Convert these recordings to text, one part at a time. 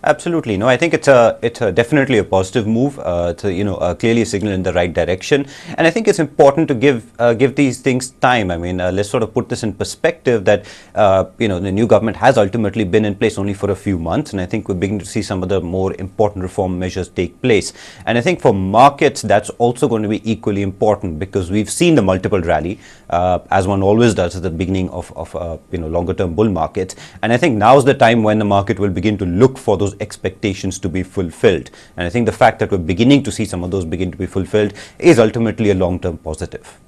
Absolutely. No, I think it's definitely a positive move. It's clearly a signal in the right direction, and I think it's important to give these things time. I mean, let's sort of put this in perspective that the new government has ultimately been in place only for a few months, and I think we're beginning to see some of the more important reform measures take place. And I think for markets, that's also going to be equally important because we've seen the multiple rally, as one always does at the beginning of longer-term bull markets, and I think now's the time when the market will begin to look for those expectations to be fulfilled. And I think the fact that we're beginning to see some of those begin to be fulfilled is ultimately a long-term positive.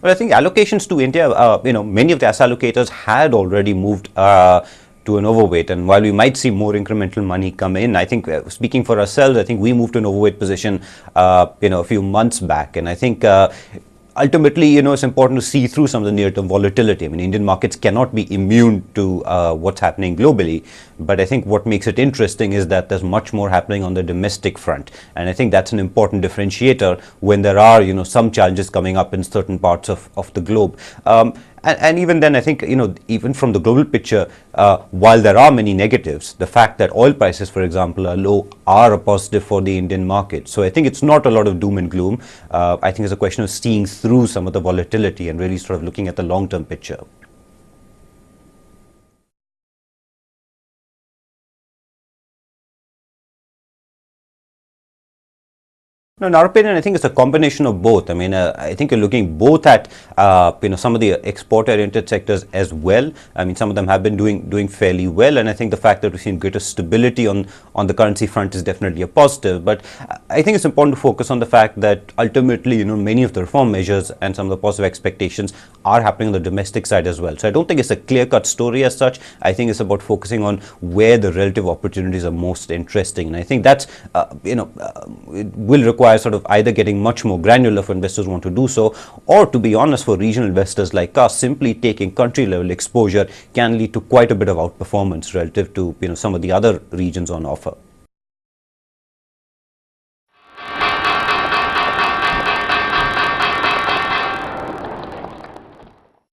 Well, I think allocations to India, many of the asset allocators had already moved to an overweight, and while we might see more incremental money come in, I think speaking for ourselves, I think we moved to an overweight position a few months back, and I think ultimately, it's important to see through some of the near-term volatility. I mean, Indian markets cannot be immune to what's happening globally, but I think what makes it interesting is that there's much more happening on the domestic front, and I think that's an important differentiator when there are, some challenges coming up in certain parts of the globe. And even then, I think, even from the global picture, while there are many negatives, the fact that oil prices, for example, are low are a positive for the Indian market. So I think it's not a lot of doom and gloom. I think it's a question of seeing through some of the volatility and really sort of looking at the long-term picture. No, in our opinion, I think it's a combination of both. I mean, I think you're looking both at some of the export-oriented sectors as well. I mean, some of them have been doing fairly well, and I think the fact that we've seen greater stability on the currency front is definitely a positive. But I think it's important to focus on the fact that ultimately, many of the reform measures and some of the positive expectations are happening on the domestic side as well. So I don't think it's a clear-cut story as such. I think it's about focusing on where the relative opportunities are most interesting, and I think that's it will require sort of either getting much more granular if investors want to do so, or to be honest, for regional investors like us, simply taking country level exposure can lead to quite a bit of outperformance relative to some of the other regions on offer.